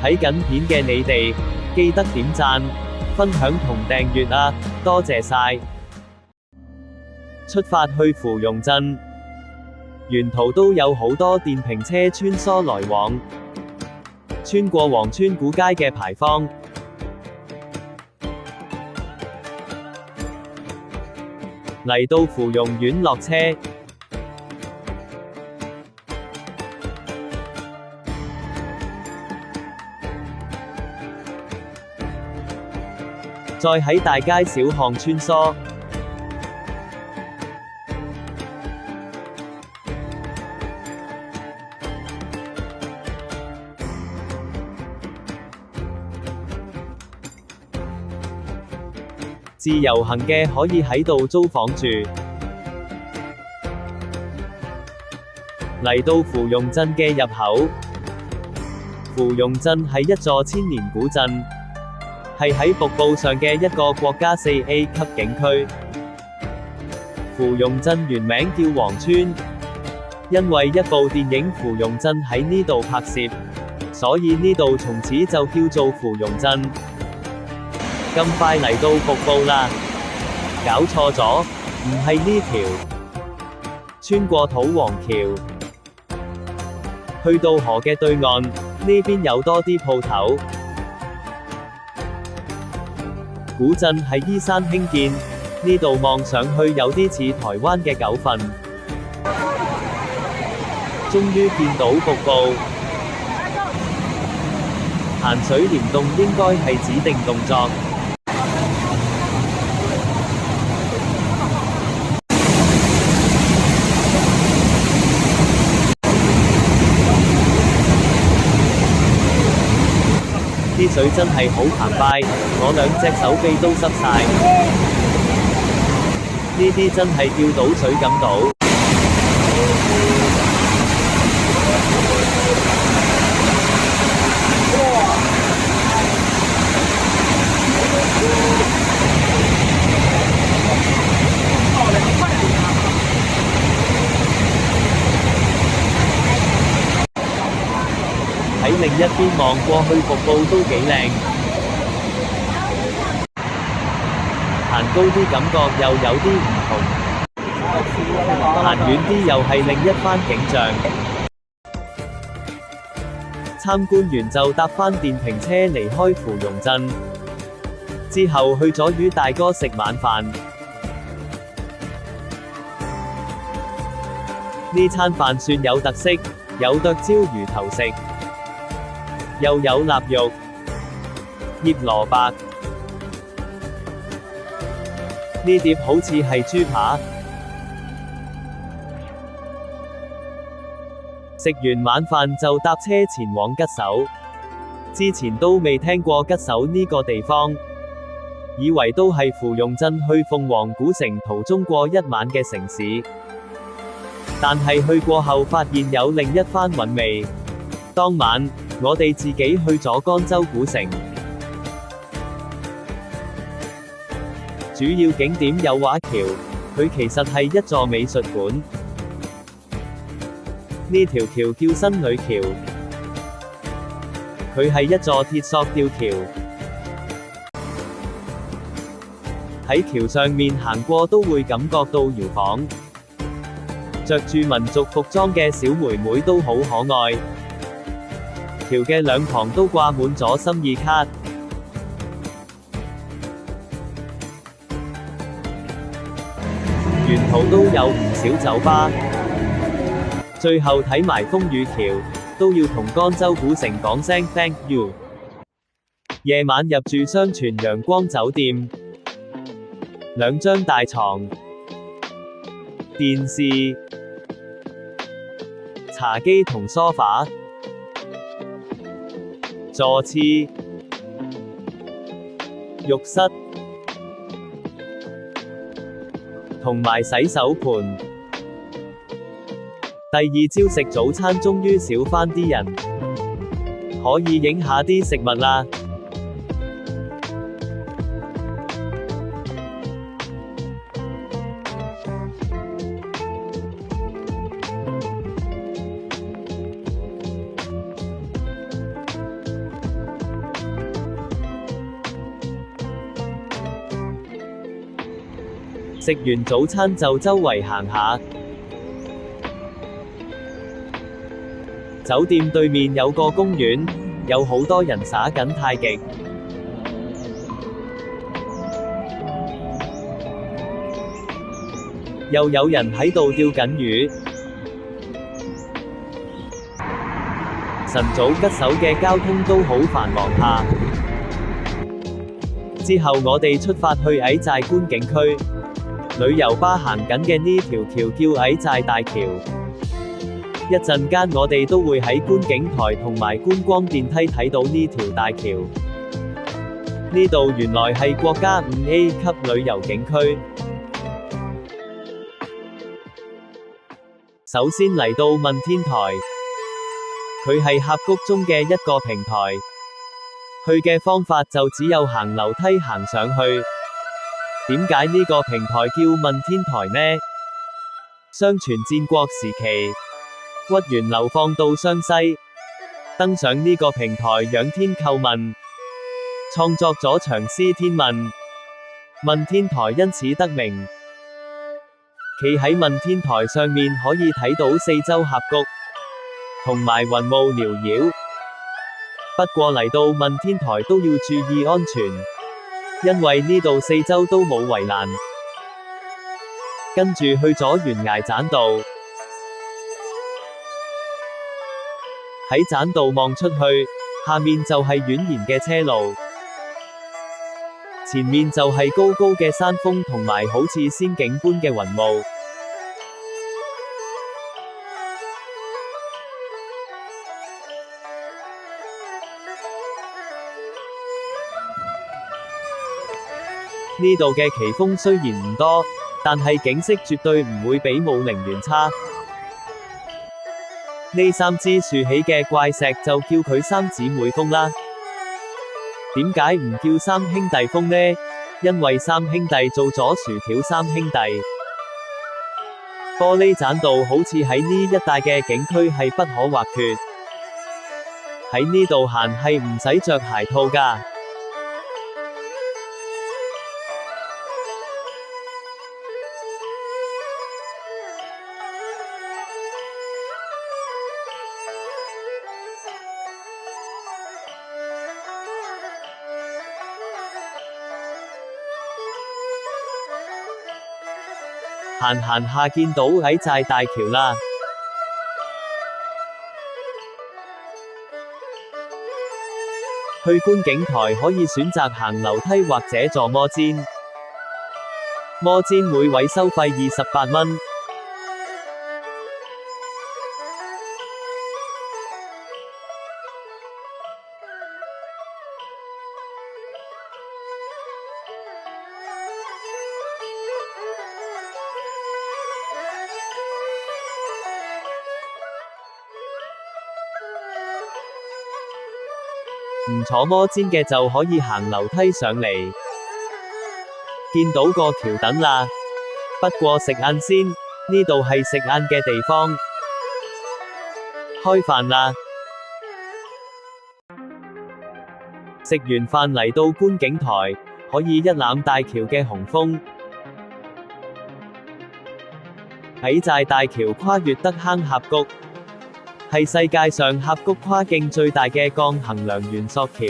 睇緊片嘅你哋，記得點讚、分享同訂閱啊，多謝晒！出發去芙蓉鎮，沿途都有好多電瓶車穿梭來往，穿過黃村古街嘅牌坊，嚟到芙蓉苑落車。再喺大街小巷穿梭，自由行嘅可以喺度租房住。嚟到芙蓉鎮嘅入口，芙蓉鎮係一座千年古鎮，係喺瀑布上嘅一個國家4A 級景區。芙蓉鎮原名叫黃村，因為一部電影《芙蓉鎮》喺呢度拍攝，所以呢度從此就叫做芙蓉鎮。咁快嚟到瀑布啦，搞錯咗，唔係呢條，穿過土黃橋，去到河嘅對岸，呢邊有多啲鋪頭。古鎮係依山興建，呢度望上去有啲似台灣嘅九份。終於見到瀑布，行水簾洞應該係指定動作。啲水真係好澎湃，我兩隻手臂都濕晒。呢啲真係叫倒水咁倒。喺另一邊望過去瀑布都幾靚，行高啲感覺又有啲唔同，行遠啲又係另一番景象。參觀完就搭返電瓶車離開芙蓉鎮，之後去咗與大哥食晚飯。呢餐飯算有特色，有剁椒魚頭食，又有臘肉、醃蘿蔔，呢碟好似係豬扒。食完晚飯就搭車前往吉首，之前都未聽過吉首呢個地方，以為都係芙蓉鎮去鳳凰古城途中過一晚嘅城市，但係去過後發現有另一番韻味。當晚我哋自己去咗江州古城，主要景點有畫橋，佢其實係一座美術館。呢條橋叫新女橋，佢係一座鐵塑吊橋。喺橋上面行過都會感覺到搖晃，着住民族服裝嘅小妹妹都好可愛。橋嘅兩旁都掛滿咗心意卡，沿途都有唔少酒吧。最後睇埋風雨橋，都要同江州古城講聲 thank you。夜晚入住雙全陽光酒店，2張大床、電視、茶几同梳化。座廁、浴室同埋洗手盆。第二朝食早餐終於少返啲人，可以影下啲食物啦。食完早餐就周圍行下。酒店對面有個公園，有好多人耍緊太極。又有人喺度釣緊魚。晨早吉首嘅交通都好繁忙下。之後我哋出發去矮寨觀景區。旅遊巴行緊嘅呢條橋叫矮寨大橋。一陣間我哋都會喺觀景台同埋觀光電梯睇到呢條大橋。呢度原來係國家5A 級旅遊景區。首先嚟到問天台，佢係峽谷中嘅一個平台。去嘅方法就只有行樓梯行上去。點解呢個平台叫問天台呢？相傳戰國時期，屈原流放到湘西，登上呢個平台仰天叩問，創作咗長詩《天問》。問天台因此得名。企喺問天台上面可以睇到四周峽谷，同埋雲霧繚繞。不過嚟到問天台都要注意安全，因為呢度四周都冇圍欄。跟住去咗懸崖棧道，喺棧道望出去，下面就係蜿蜒嘅車路，前面就係高高嘅山峰同埋好似仙境般嘅雲霧。呢度嘅奇峰雖然唔多，但係景色絕對唔會比武陵源差。呢三支豎起嘅怪石就叫佢三姊妹峰啦。點解唔叫三兄弟峰呢？因為三兄弟做咗薯條三兄弟。玻璃棧道好似喺呢一帶嘅景區係不可或缺。喺呢度行係唔使着鞋套㗎。行下見到矮寨大橋啦。去觀景台可以選擇行樓梯或者坐摩氈。摩氈每位收費28蚊。唔坐摩氈嘅就可以行樓梯上嚟。見到個橋墩啦，不過食晏先，呢度係食晏嘅地方。開飯啦！食完飯嚟到觀景台，可以一覽大橋嘅雄峰。矮寨大橋跨越德坑峽谷，係世界上峽谷跨徑最大嘅鋼衡梁懸索橋。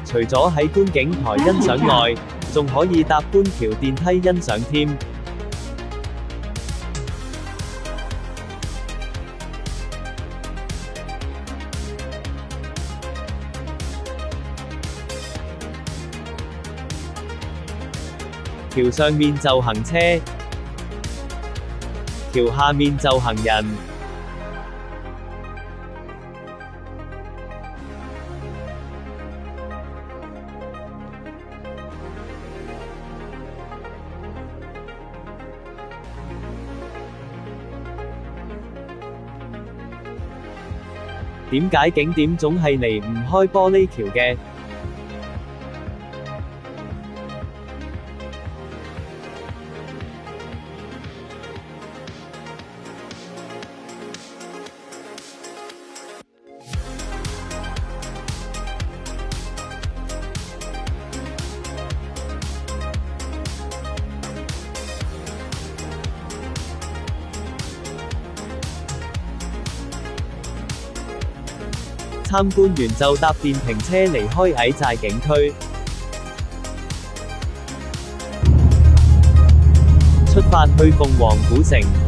除咗喺觀景台欣賞外，仲可以搭觀橋電梯欣賞添。橋上面就行車，橋下面就行人。點解景點總係離唔開玻璃橋嘅？參觀完就搭電瓶車離開矮寨景區。出發去鳳凰古城。